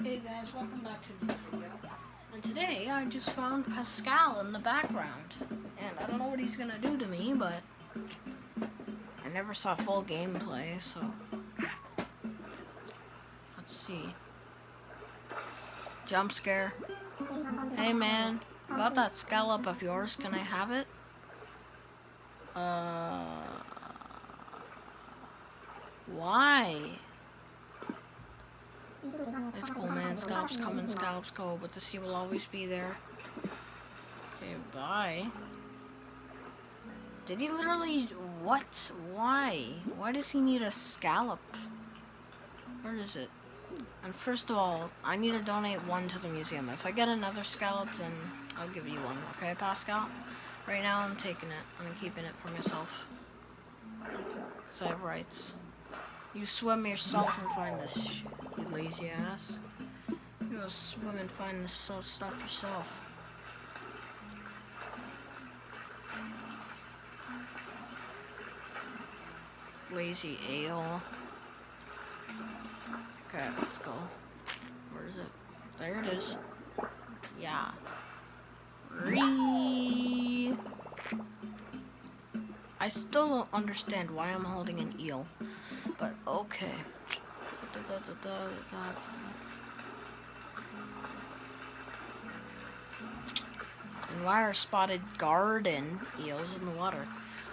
Hey guys, welcome back to the new video. And today I just found Pascal in the background. And I don't know what he's gonna do to me, but I never saw full gameplay, so let's see. Jump scare. Hey man, about that scallop of yours, can I have it? Why? It's cool, man. Scallops come and scallops go, but the sea will always be there. Okay, bye. Did he literally... What? Why? Why does he need a scallop? Where is it? And first of all, I need to donate one to the museum. If I get another scallop, then I'll give you one. Okay, Pascal? Right now, I'm taking it. I'm keeping it for myself. Because I have rights. You swim yourself and find this shit, you lazy ass. You go swim and find this stuff yourself. Lazy a-hole. Okay, let's go. Where is it? There it is. Yeah. I still don't understand why I'm holding an eel, but okay. And why are spotted garden eels in the water?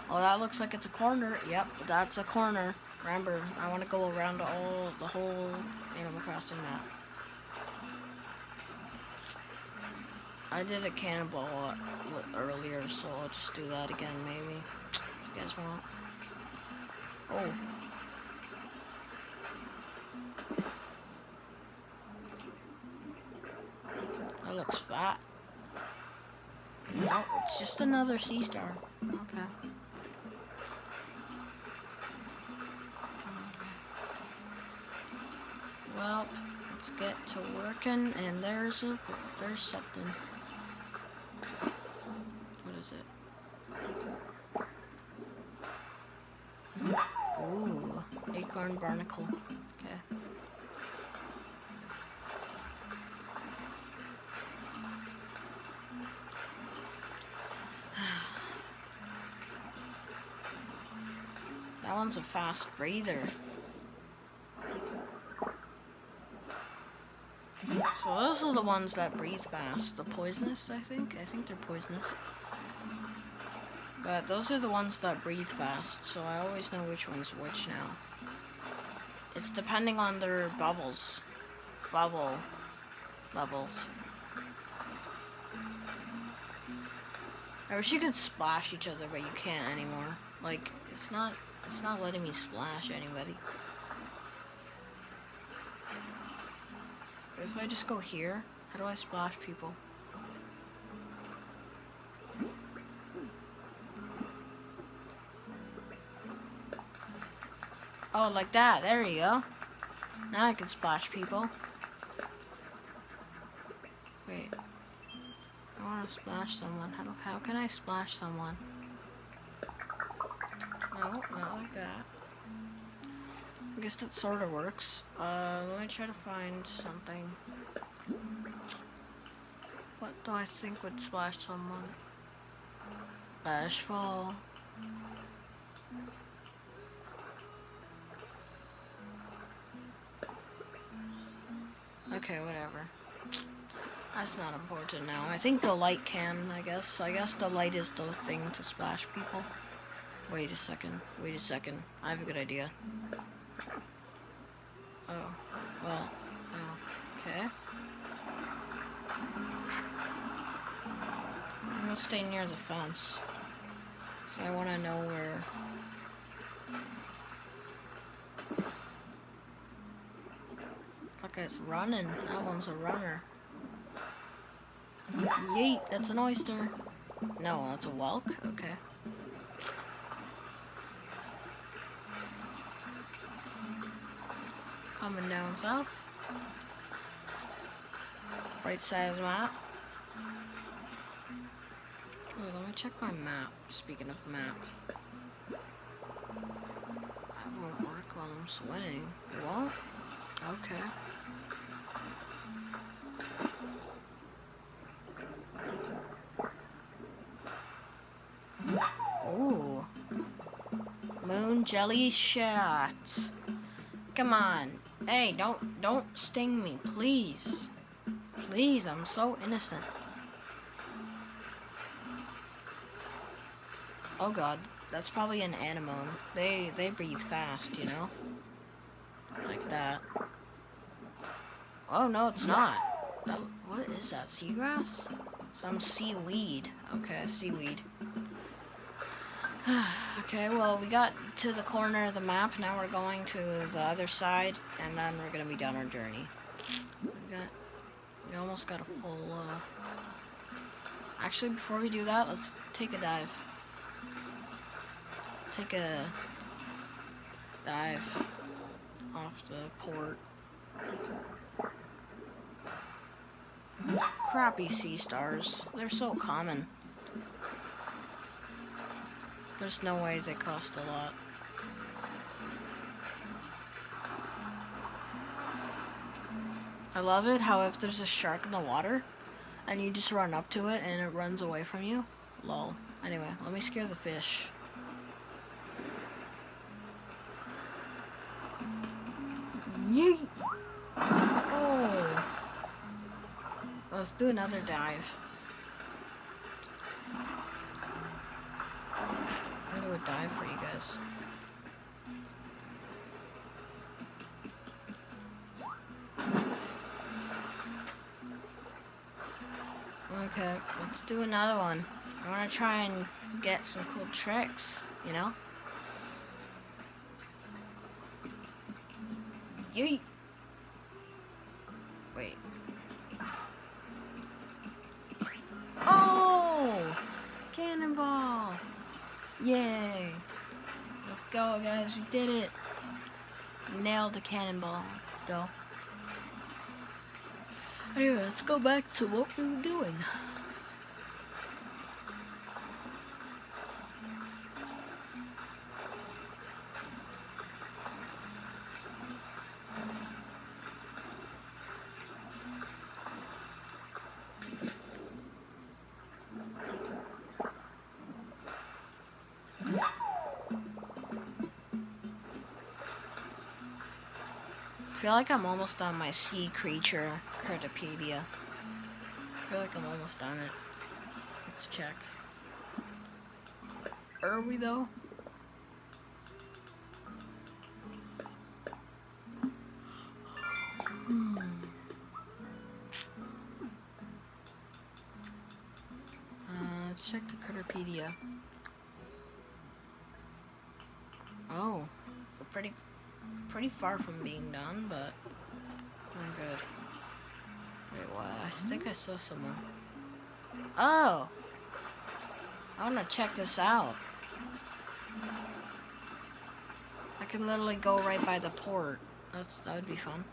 Oh, that looks like it's a corner. Yep, that's a corner. Remember, I want to go around the whole Animal Crossing map. I did a cannonball earlier, so I'll just do that again, maybe. If you guys want. Oh. That looks fat. No, it's just another sea star. Okay. Well, let's get to working, and there's something. What is it? Ooh, acorn barnacle. Okay. That one's a fast breather. So those are the ones that breathe fast. The poisonous, I think. I think they're poisonous. But those are the ones that breathe fast, so I always know which one's which now. It's depending on their bubble levels. I wish you could splash each other, but you can't anymore. Like, it's not letting me splash anybody. But if I just go here, how do I splash people? Oh, like that. There you go. Now I can splash people. Wait. I want to splash someone. How can I splash someone? No, not like that. I guess that sort of works. Let me try to find something. What do I think would splash someone? Bashful. Okay, whatever. That's not important now. I think the light can, I guess. I guess the light is the thing to splash people. Wait a second. Wait a second. I have a good idea. Oh. Well. Oh. Okay. I'm gonna stay near the fence. So I want to know where... That guy's running. That one's a runner. Yeet, that's an oyster. No, that's a whelk? Okay. Coming down south. Right side of the map. Oh, let me check my map. Speaking of map. That won't work while I'm swimming. It won't? Okay. freaking jelly shot. Come on. Hey, don't sting me, please. Please, I'm so innocent. Oh god, that's probably an anemone. They breathe fast, you know? Like that. Oh no, it's not. What is that? Seagrass? Some seaweed. Okay, seaweed. Okay, well, we got to the corner of the map. Now we're going to the other side, and then we're gonna be done our journey. We almost got a full, Actually, before we do that, let's take a dive. Take a dive off the port. Crappy sea stars. They're so common. There's no way they cost a lot. I love it how if there's a shark in the water and you just run up to it and it runs away from you. Lol. Anyway, let me scare the fish. Yeet! Oh! Let's do another dive. I'm gonna do a dive for you guys. Okay, let's do another one. I want to try and get some cool tricks, you know? Yeet! Wait. Oh! Cannonball! Yay! Let's go, guys. We did it. Nailed the cannonball. Let's go. Anyway, let's go back to what we were doing. I feel like I'm almost on my sea creature Cartopedia. I feel like I'm almost on it. Let's check. Are we though? Let's check the Cartopedia. Oh, we're pretty far from being done, but I'm good. Wait, what? I think I saw someone. Oh! I wanna check this out. I can literally go right by the port. That would be fun.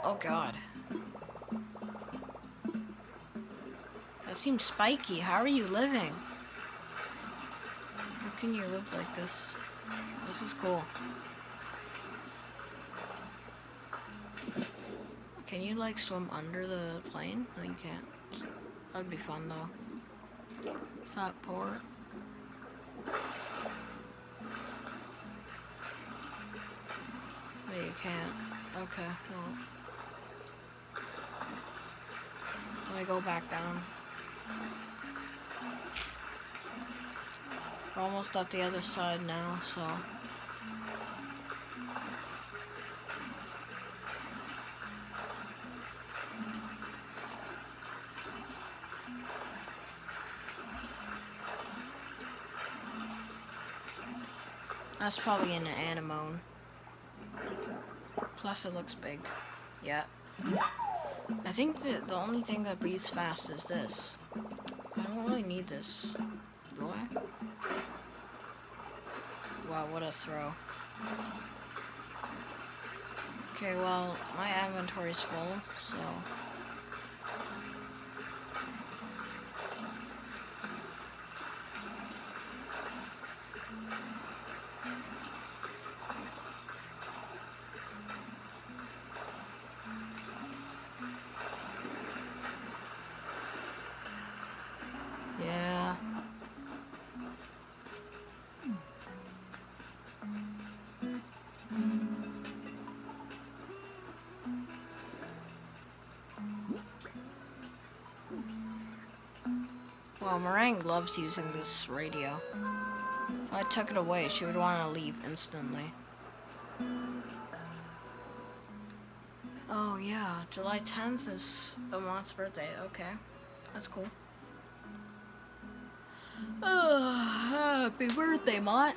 Oh god. That seems spiky. How are you living? How can you live like this? This is cool. Can you like swim under the plane? No, you can't. That'd be fun though. Is that port? No, you can't. Okay, well. Let me go back down. We're almost at the other side now, so. That's probably an anemone. Plus it looks big. Yeah. I think that the only thing that breathes fast is this. I don't really need this. Do I? Wow, what a throw. Okay, well, my inventory's full, so. Yeah. Well, Meringue loves using this radio. If I took it away, she would want to leave instantly. Oh yeah, July 10th is Amont's birthday. Okay, that's cool. Happy birthday, Mont.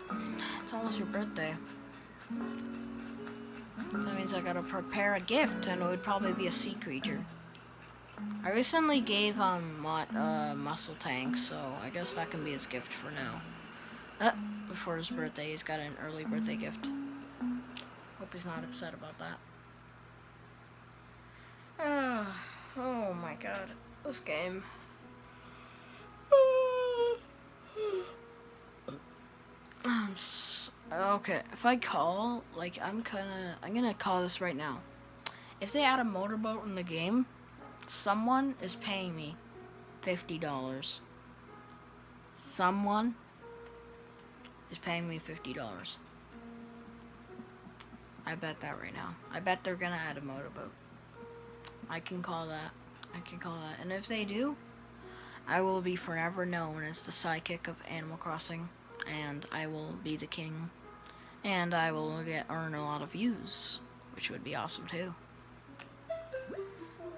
It's almost your birthday. That means I gotta prepare a gift, and it would probably be a sea creature. I recently gave Mott muscle tank, so I guess that can be his gift for now. Before his birthday, he's got an early birthday gift. Hope he's not upset about that. Oh my god, this game. Okay, if I call, like, I'm gonna call this right now. If they add a motorboat in the game, someone is paying me $50. Someone is paying me $50. I bet that right now. I bet they're gonna add a motorboat. I can call that. And if they do, I will be forever known as the sidekick of Animal Crossing, and I will be the king, and I will earn a lot of views, which would be awesome too.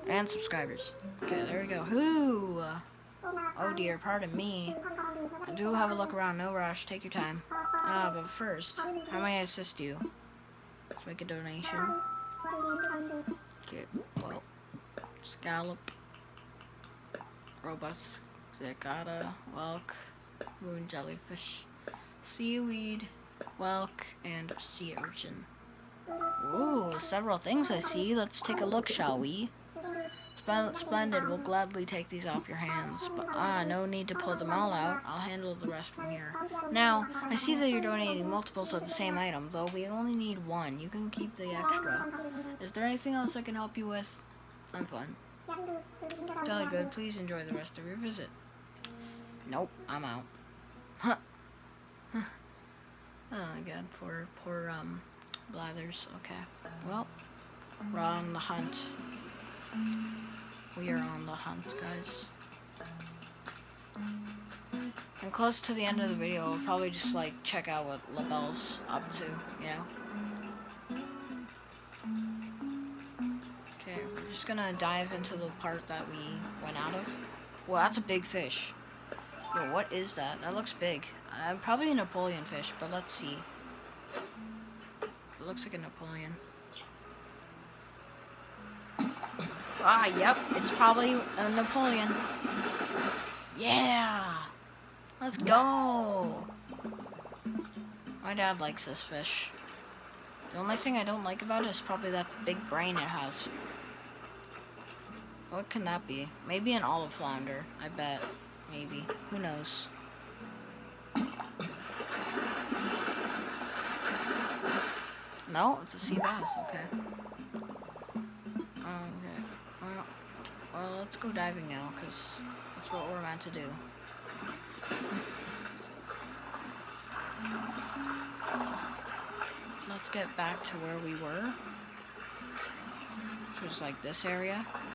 And subscribers. Okay, there we go. Ooh. Oh dear, pardon me. Do have a look around, no rush, take your time. But first, how may I assist you? Let's make a donation. Okay, well, scallop, robust, zigata, whelk, moon jellyfish, seaweed, whelk, and sea urchin. Ooh, several things I see. Let's take a look, shall we? Splendid, we'll gladly take these off your hands, but no need to pull them all out. I'll handle the rest from here. Now, I see that you're donating multiples of the same item, though we only need one. You can keep the extra. Is there anything else I can help you with? I'm fine. Jolly good, please enjoy the rest of your visit. Nope, I'm out. Huh. Oh my god, poor Blathers. Okay, well, we're on the hunt. We are on the hunt, guys. And close to the end of the video, we'll probably just like check out what LaBelle's up to, you know? Okay, we're just gonna dive into the part that we went out of. Well, that's a big fish. Yo, what is that? That looks big. Probably a Napoleon fish, but let's see. It looks like a Napoleon. Ah, yep, it's probably a Napoleon. Yeah! Let's go! My dad likes this fish. The only thing I don't like about it is probably that big brain it has. What can that be? Maybe an olive flounder, I bet. Maybe. Who knows? No, it's a sea bass, okay. Well, let's go diving now, because that's what we're meant to do. Let's get back to where we were. Which was like this area.